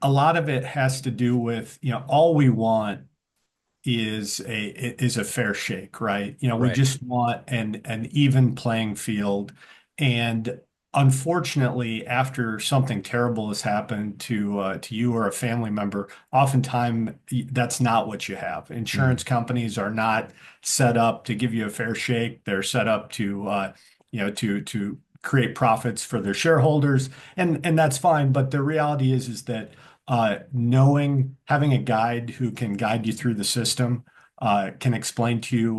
a lot of it has to do with, all we want is a fair shake, right? We Right. just want an even playing field. And unfortunately, after something terrible has happened to you or a family member, oftentimes that's not what you have. Insurance Mm. companies are not set up to give you a fair shake. They're set up to create profits for their shareholders, and that's fine. But the reality is that having a guide who can guide you through the system, can explain to you,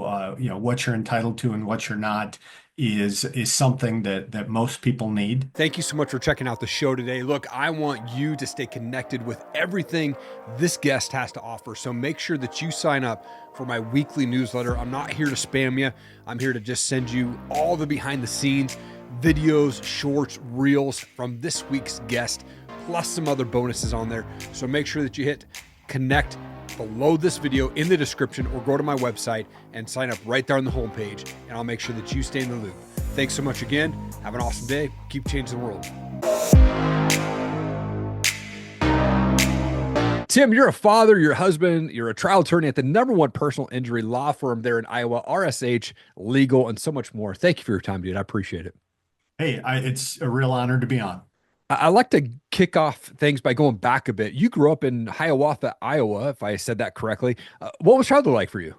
what you're entitled to and what you're not, is something that most people need. Thank you so much for checking out the show today. Look, I want you to stay connected with everything this guest has to offer. So make sure that you sign up for my weekly newsletter. I'm not here to spam you. I'm here to just send you all the behind the scenes videos, shorts, reels from this week's guest, plus some other bonuses on there. So make sure that you hit connect below this video in the description or go to my website and sign up right there on the homepage, and I'll make sure that you stay in the loop. Thanks so much again. Have an awesome day. Keep changing the world. Tim, you're a father, you're a husband, you're a trial attorney at the number one personal injury law firm there in Iowa, RSH Legal, and so much more. Thank you for your time, dude. I appreciate it. Hey, it's a real honor to be on. I like to kick off things by going back a bit. You grew up in Hiawatha, Iowa, if I said that correctly. What was childhood like for you?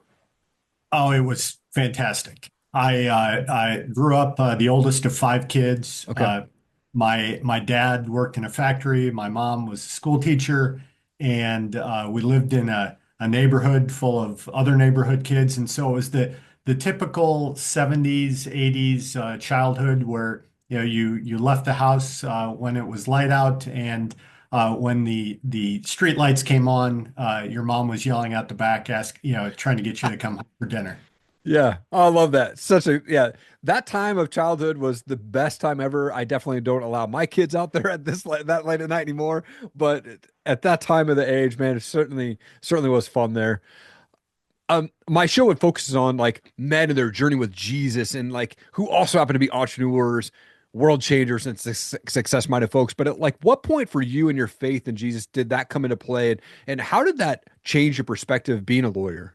Oh, it was fantastic. I grew up the oldest of five kids. Okay. My dad worked in a factory. My mom was a school teacher, and we lived in a neighborhood full of other neighborhood kids. And so it was the typical 70s, 80s childhood where you left the house when it was light out, and when the street lights came on, your mom was yelling out the back, trying to get you to come home for dinner. Yeah. Oh, I love that. Yeah. That time of childhood was the best time ever. I definitely don't allow my kids out there at that late at night anymore. But at that time of the age, man, it certainly was fun there. My show it focuses on like men and their journey with Jesus and like who also happen to be entrepreneurs, world changers, and success-minded folks. But at like what point for you and your faith in Jesus did that come into play? And how did that change your perspective being a lawyer?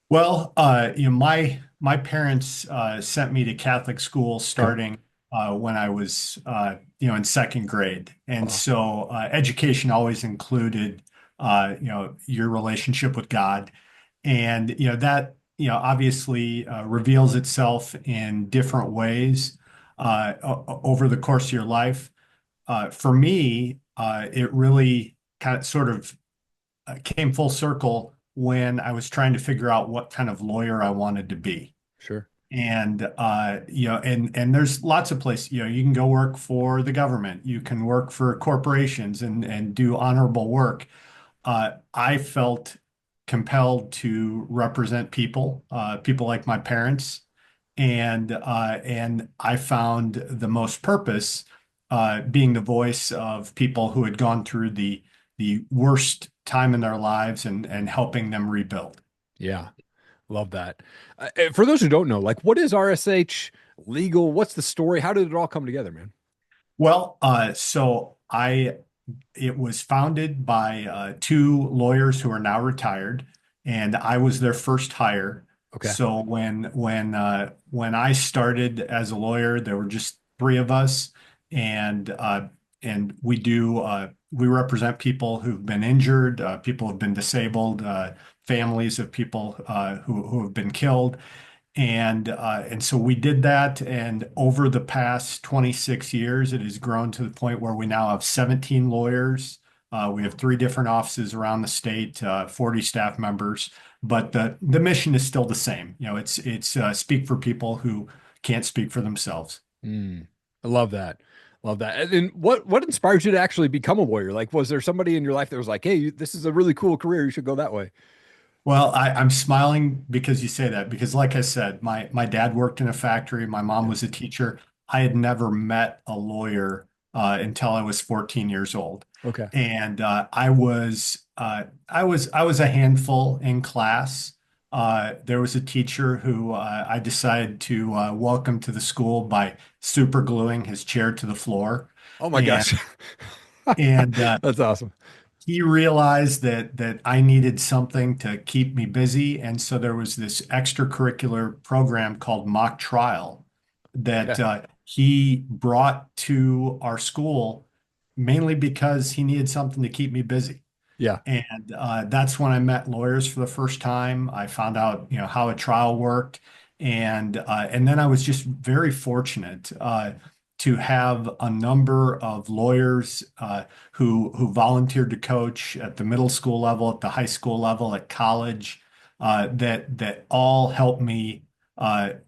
Well, my parents sent me to Catholic school Okay. starting when I was in second grade, and Wow. so education always included your relationship with God, and that obviously reveals itself in different ways over the course of your life. For me, it really kind of sort of came full circle when I was trying to figure out what kind of lawyer I wanted to be. Sure. And and there's lots of places, you can go work for the government, you can work for corporations and do honorable work. I felt compelled to represent people like my parents, and I found the most purpose being the voice of people who had gone through the worst time in their lives and helping them rebuild. Yeah. Love that. For those who don't know, like what is RSH Legal? What's the story? How did it all come together, man? Well, so it was founded by two lawyers who are now retired, and I was their first hire. Okay. So when I started as a lawyer, there were just three of us, and we represent people who've been injured, people who've been disabled, families of people who have been killed. And so we did that, and over the past 26 years, it has grown to the point where we now have 17 lawyers. We have three different offices around the state, 40 staff members, but the mission is still the same. It's speak for people who can't speak for themselves. Mm, I love that. Love that. And then what inspired you to actually become a lawyer? Like, was there somebody in your life that was like, "Hey, this is a really cool career. You should go that way." Well, I'm smiling because you say that, because like I said, my dad worked in a factory, my mom Yeah. was a teacher. I had never met a lawyer until I was 14 years old. Okay. And I was a handful in class. There was a teacher who I decided to welcome to the school by super gluing his chair to the floor. Oh my And gosh. And That's awesome. he realized that I needed something to keep me busy, and so there was this extracurricular program called mock trial that Okay. he brought to our school mainly because he needed something to keep me busy. Yeah. And that's when I met lawyers for the first time. I found out, how a trial worked, and then I was just very fortunate to have a number of lawyers who volunteered to coach at the middle school level, at the high school level, at college, that all helped me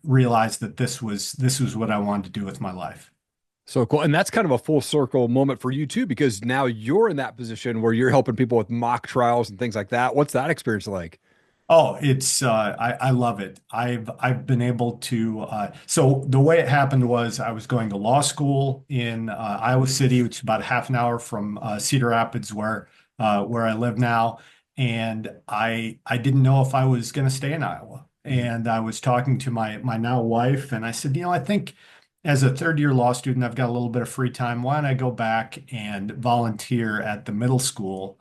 realize that this was what I wanted to do with my life. So cool. And that's kind of a full circle moment for you too, because now you're in that position where you're helping people with mock trials and things like that. What's that experience like? Oh, it's I love it. I've been able to so the way it happened was I was going to law school in Iowa City, which is about a half an hour from Cedar Rapids, where I live now, and I didn't know if I was going to stay in Iowa. Mhm. And I was talking to my now wife, and I said, I think as a third year law student, I've got a little bit of free time. Why don't I go back and volunteer at the middle school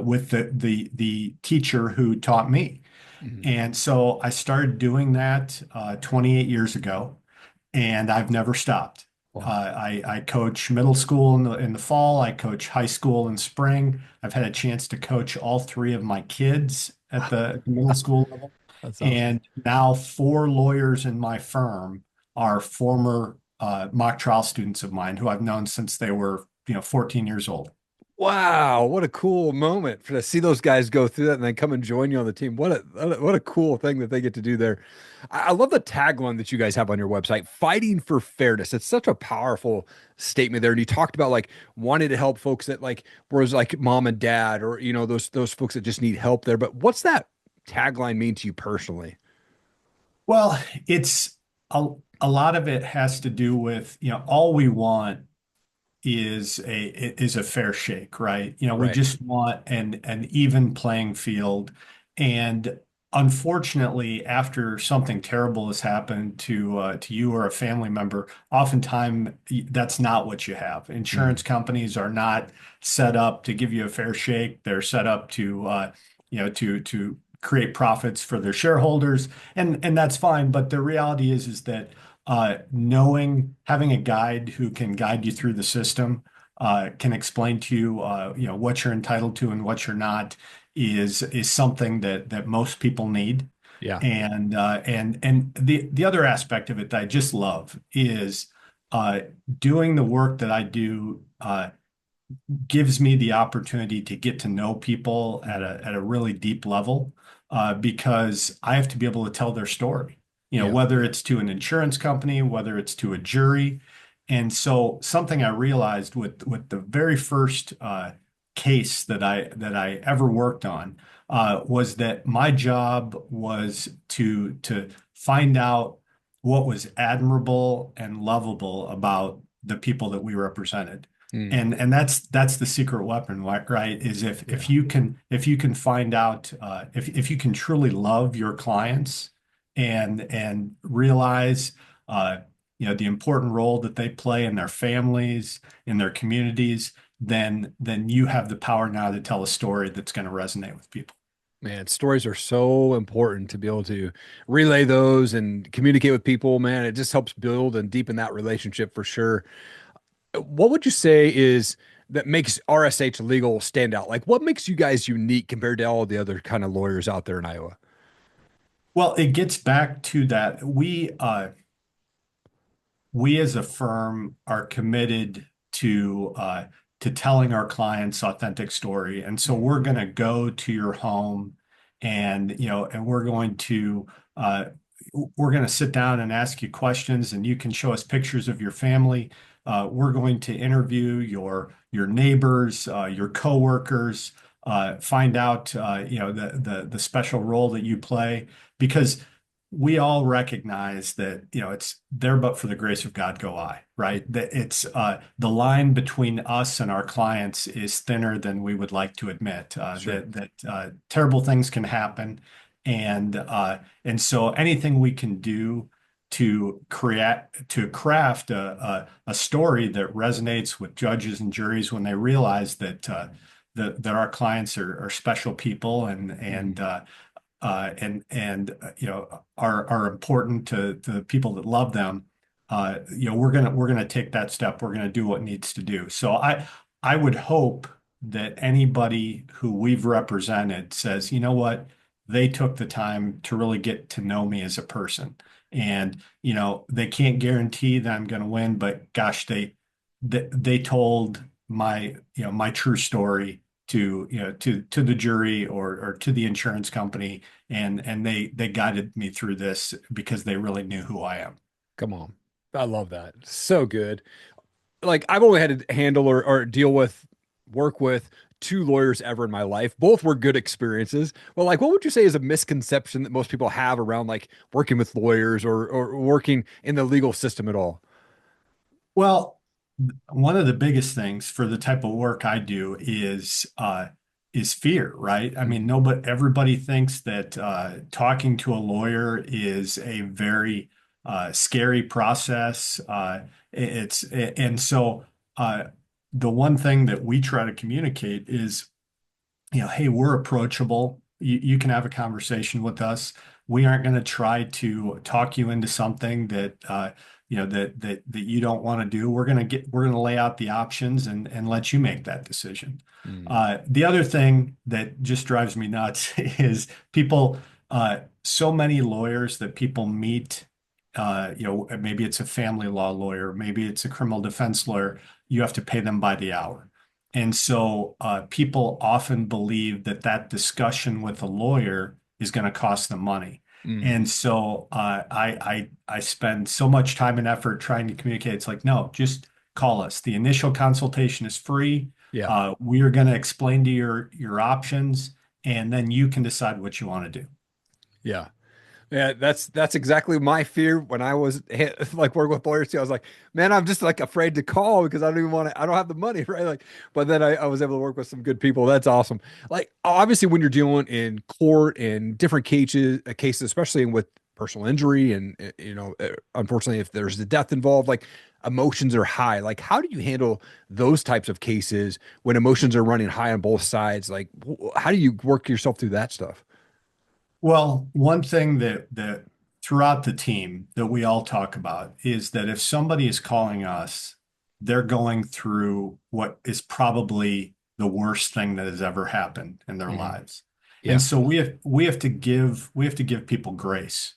with the teacher who taught me? Mhm. And so I started doing that 28 years ago, and I've never stopped. Wow. I coach middle school in the fall. I coach high school in spring. I've had a chance to coach all three of my kids at the middle school level. That's awesome. And now four lawyers in my firm are former mock trial students of mine who I've known since they were, 14 years old. Wow, what a cool moment for to see those guys go through that and then come and join you on the team. What a cool thing that they get to do there. I love the tagline that you guys have on your website, fighting for fairness. It's such a powerful statement there. And you talked about like wanting to help folks that like was like mom and dad or those folks that just need help there. But what's that tagline mean to you personally? Well, it's a lot of it has to do with, all we want is a fair shake, right? We Right. just want an even playing field. And unfortunately, after something terrible has happened to you or a family member, oftentimes that's not what you have. Insurance Mm. companies are not set up to give you a fair shake. They're set up to create profits for their shareholders, and that's fine. But the reality is that having a guide who can guide you through the system, can explain to you, what you're entitled to and what you're not, is something that most people need. Yeah. And the other aspect of it that I just love is uh, doing the work that I do. Gives me the opportunity to get to know people at Mhm. a really deep level, because I have to be able to tell their story, Yeah. whether it's to an insurance company, whether it's to a jury. And so something I realized with the very first case that I ever worked on was that my job was to find out what was admirable and lovable about the people that we represented. Mm. And that's the secret weapon, right? Is if Yeah. you can find out, if you can truly love your clients and realize the important role that they play in their families, in their communities, then you have the power now to tell a story that's going to resonate with people. Man, stories are so important to be able to relay those and communicate with people, man. It just helps build and deepen that relationship for sure. What would you say is that makes RSH Legal stand out? Like, what makes you guys unique compared to all the other kind of lawyers out there in Iowa? Well, it gets back to that we as a firm are committed to telling our clients authentic story. And so Mhm. we're going to go to your home, and uh, we're going to sit down and ask you questions, and you can show us pictures of your family. We're going to interview your neighbors, your coworkers, find out the special role that you play, because we all recognize that it's there but for the grace of God go I, right? That it's the line between us and our clients is thinner than we would like to admit. Sure. That terrible things can happen, and so anything we can do to craft a story that resonates with judges and juries when they realize that our clients are special people Mhm. are important to the people that love them. We're gonna take that step. We're gonna do what needs to do. So I would hope that anybody who we've represented says, you know what, they took the time to really get to know me as a person. And they can't guarantee that I'm going to win, but gosh, they told my true story to the jury or to the insurance company, and they guided me through this because they really knew who I am. Come on. I love that. So good. Like I've only had to handle or deal with, work with two lawyers ever in my life. Both were good experiences. Well, like, what would you say is a misconception that most people have around like working with lawyers or working in the legal system at all? Well, one of the biggest things for the type of work I do is fear, right? I mean, Mhm. nobody, everybody thinks that talking to a lawyer is a very scary process. And so the one thing that we try to communicate is, hey, we're approachable. You can have a conversation with us. We aren't going to try to talk you into something that you don't want to do. We're going to lay out the options and let you make that decision. Mm. The other thing that just drives me nuts is so many lawyers that people meet, maybe it's a family law lawyer, maybe it's a criminal defense lawyer. You have to pay them by the hour. And so people often believe that discussion with a lawyer is going to cost them money. Mm. And so I spend so much time and effort trying to communicate. It's like, no, just call us. The initial consultation is free. Yeah. We are going to explain to your options, and then you can decide what you want to do. Yeah. Yeah, that's exactly my fear when I was like working with lawyers too. I was like, man, I'm just like afraid to call because I don't even want to, I don't have the money, right? Like, but then I was able to work with some good people. That's awesome. Like, obviously, when you're dealing in court and different cases, especially with personal injury and unfortunately, if there's a death involved, like emotions are high. Like, how do you handle those types of cases when emotions are running high on both sides? Like, how do you work yourself through that stuff? Well, one thing that throughout the team that we all talk about is that if somebody is calling us, they're going through what is probably the worst thing that has ever happened in their Hmm. lives. And Yeah. so we have to give people grace.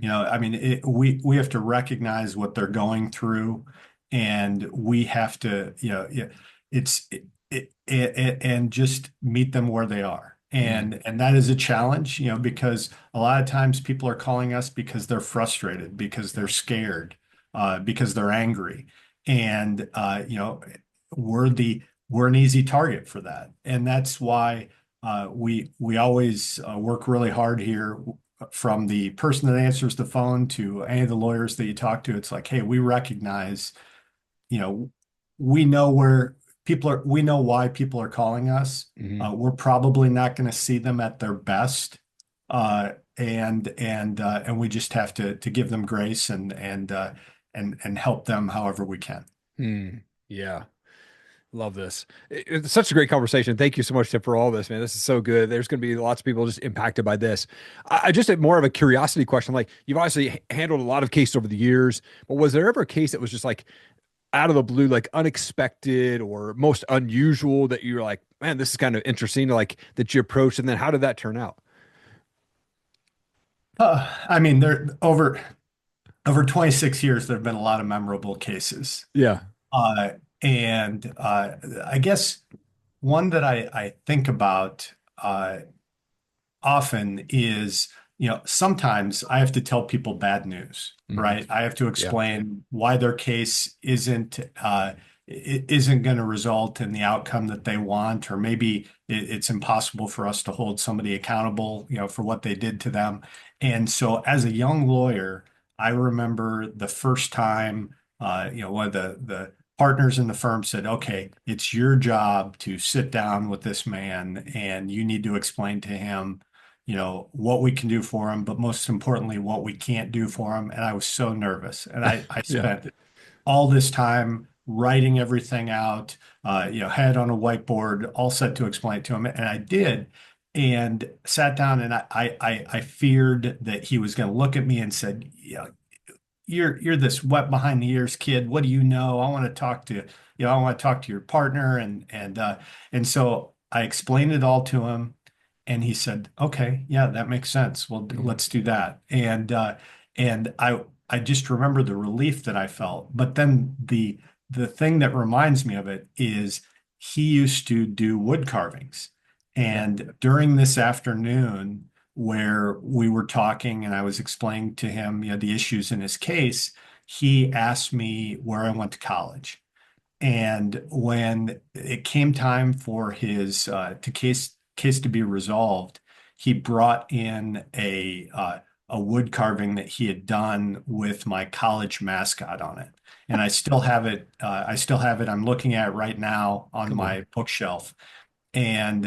I mean, we have to recognize what they're going through, and we have to, yeah, and just meet them where they are. Mm. And that is a challenge, because a lot of times people are calling us because they're frustrated, because they're Yeah. scared, because they're angry. And we're an easy target for that. And that's why we always work really hard here, from the person that answers the phone to any of the lawyers that you talk to. It's like, hey, we recognize, you know, we know we know why people are calling us. Hmm. We're probably not going to see them at their best. And we just have to give them grace and help them however we can. Mm. Yeah. Love this. It's such a great conversation. Thank you so much, Tim, for all this, man. This is so good. There's going to be lots of people just impacted by this. I just had more of a curiosity question. Like, you've obviously handled a lot of cases over the years, but was there ever a case that was just like out of the blue, like unexpected or most unusual that you were like, man, this is kind of interesting, like that you approached, and then how did that turn out? I mean, there over 26 years, there have been a lot of memorable cases. Yeah. Uh, and I guess one that I think about often is, sometimes I have to tell people bad news, Hmm. right? I have to Yeah. explain why their case isn't going to result in the outcome that they want, or maybe it's impossible for us to hold somebody accountable, for what they did to them. And so, as a young lawyer, I remember the first time, one of the partners in the firm said, okay, it's your job to sit down with this man and you need to explain to him, what we can do for them, but most importantly, what we can't do for them. And I was so nervous. And I Yeah. spent all this time writing everything out, had on a whiteboard, all set to explain it to him. And I did, and sat down, and I feared that he was going to look at me and said, you're this wet behind the ears kid. What do you know? I want to talk to your partner. And so I explained it all to him, and he said, okay, yeah, that makes sense. Well, Mhm. let's do that. And I just remember the relief that I felt. But then the thing that reminds me of it is he used to do wood carvings. Yeah. And during this afternoon, where we were talking and I was explaining to him, the issues in his case, he asked me where I went to college. And when it came time for his case to be resolved, he brought in a wood carving that he had done with my college mascot on it. And I still have it. I still have it. I'm looking at it right now on Come on. my bookshelf, and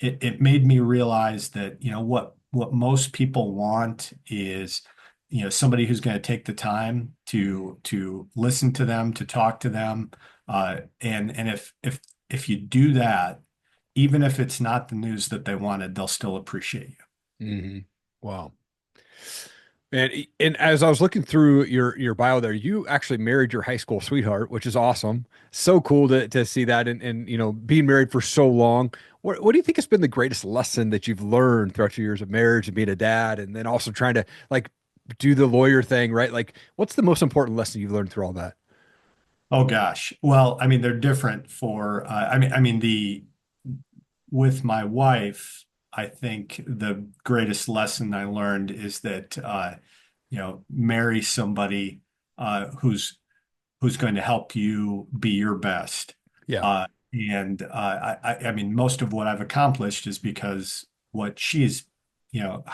it made me realize that what most people want is somebody who's going to take the time to listen to them, to talk to them, and if you do that, even if it's not the news that they wanted, they'll still appreciate you. Hmm. Wow. And as I was looking through your bio there, you actually married your high school sweetheart, which is awesome. So cool to see that and being married for so long. What do you think has been the greatest lesson that you've learned throughout your years of marriage and being a dad and then also trying to like do the lawyer thing, right? Like what's the most important lesson you've learned through all that? Oh gosh. Well, I mean, they're different for, I mean, the with my wife, I think the greatest lesson I learned is that, marry somebody who's going to help you be your best. Yeah. And I mean, most of what I've accomplished is because what she's, you know,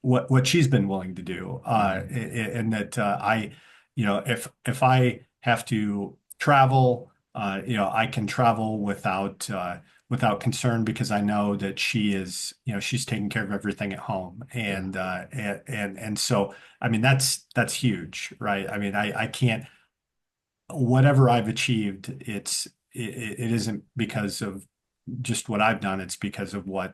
what she's been willing to do. Hmm. And that if I have to travel, I can travel without concern because I know that she's taking care of everything at home. Yeah. And so, I mean, that's huge, right? I mean, I can't whatever I've achieved, it isn't because of just what I've done. It's because of what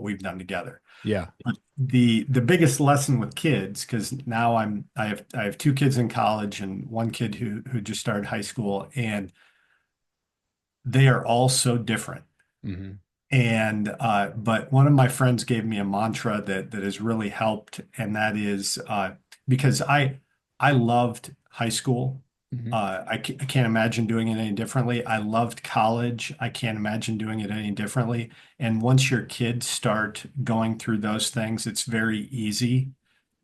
we've done together. Yeah. But the biggest lesson with kids, because now I have two kids in college and one kid who just started high school, and they are all so different. Hmm. And but one of my friends gave me a mantra that has really helped, and that is because I loved high school. Hmm. I can't imagine doing it any differently. I loved college. I can't imagine doing it any differently. And once your kids start going through those things, it's very easy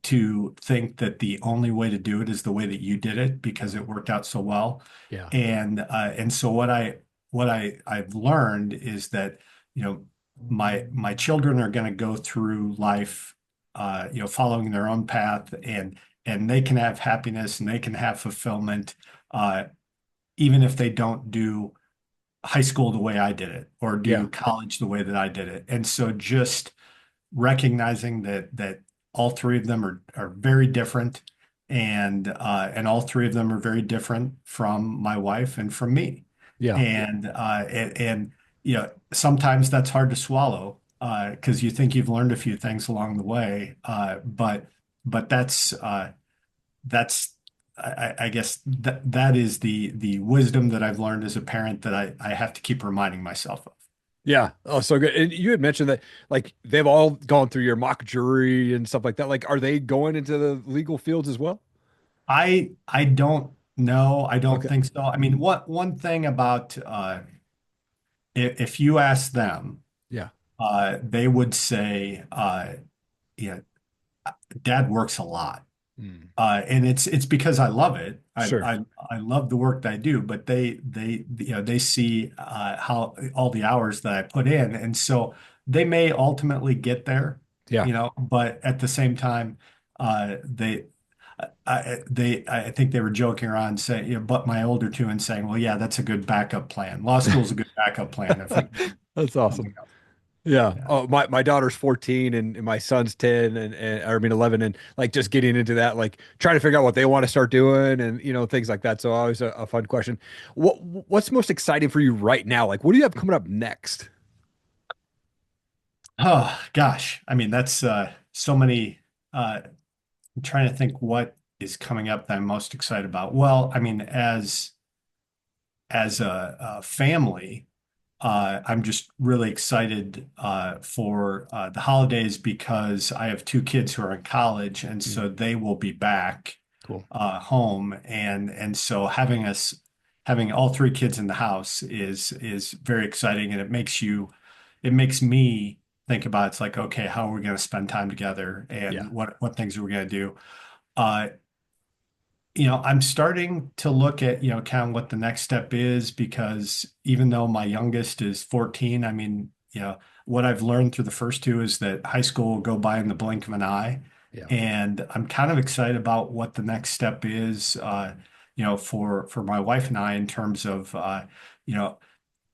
to think that the only way to do it is the way that you did it because it worked out so well. Yeah. And so what I've learned is that you know my children are going to go through life following their own path, and they can have happiness and they can have fulfillment uh, even if they don't do high school the way I did it or Yeah. do college the way that I did it. And so just recognizing that all three of them are very different, and all three of them are very different from my wife and from me. Yeah. And sometimes that's hard to swallow because you think you've learned a few things along the way, but that's I guess that is the wisdom that I've learned as a parent that I have to keep reminding myself of. Yeah. Oh, so good. And you had mentioned that like they've all gone through your mock jury and stuff like that. Like, are they going into the legal fields as well? I don't know. I don't Okay. think so. I mean, what one thing about if you ask them, Yeah. they would say, yeah, Dad works a lot. Mm. And it's because I love it. Sure. I love the work that I do, but they see how all the hours that I put in, and so they may ultimately get there, Yeah. but at the same time, they I think they were joking around saying, but my older two and saying, well, yeah, that's a good backup plan. Law school is a good backup plan if we That's something awesome. else. Yeah. Yeah. Oh, my daughter's 14 and my son's 10 or I mean 11 and like just getting into that, like trying to figure out what they want to start doing and things like that. So always a fun question. What's most exciting for you right now? Like what do you have coming up next? Oh gosh. I mean, that's so many. I'm trying to think what is coming up that I'm most excited about. Well, I mean, as a family, I'm just really excited for the holidays because I have two kids who are in college, and Mm, so they will be back cool. home, and so having all three kids in the house is very exciting, and it makes me think about it's like, okay, how are we going to spend time together, Yeah. and what things are we going to do? Uh, I'm starting to look at, kind of what the next step is because even though my youngest is 14, I mean, what I've learned through the first two is that high school will go by in the blink of an eye. Yeah. And I'm kind of excited about what the next step is, for my wife and I in terms of, you know,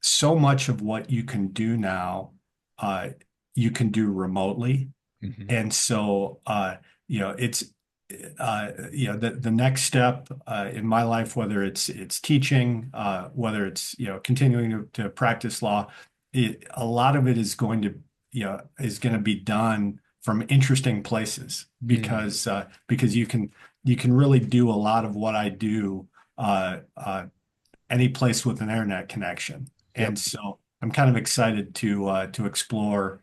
so much of what you can do now, uh, you can do remotely. Hmm. And so, it's the next step in my life, whether it's teaching, whether it's continuing to practice law, a lot of it is going to be done from interesting places Mm. because you can really do a lot of what I do any place with an internet connection, Yep. and so I'm kind of excited to explore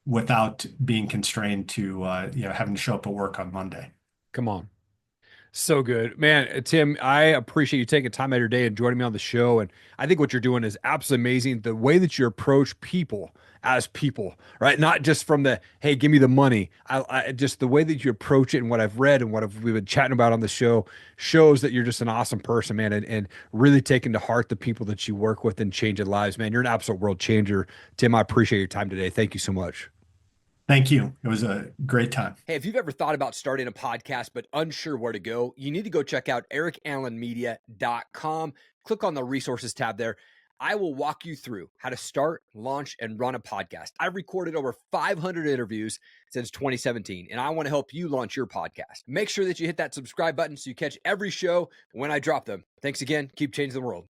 without being constrained to having to show up at work on Monday. Come on. So good, man. Tim, I appreciate you taking time out of your day and joining me on the show. And I think what you're doing is absolutely amazing. The way that you approach people as people, right? Not just from the, hey, give me the money. Just the way that you approach it and what I've read and we've been chatting about on the show shows that you're just an awesome person, man. And really taking to heart the people that you work with and changing lives, man. You're an absolute world changer. Tim, I appreciate your time today. Thank you so much. Thank you. It was a great time. Hey, if you've ever thought about starting a podcast but unsure where to go, you need to go check out ericalanmedia.com. Click on the resources tab there. I will walk you through how to start, launch, and run a podcast. I've recorded over 500 interviews since 2017, and I want to help you launch your podcast. Make sure that you hit that subscribe button so you catch every show when I drop them. Thanks again. Keep changing the world.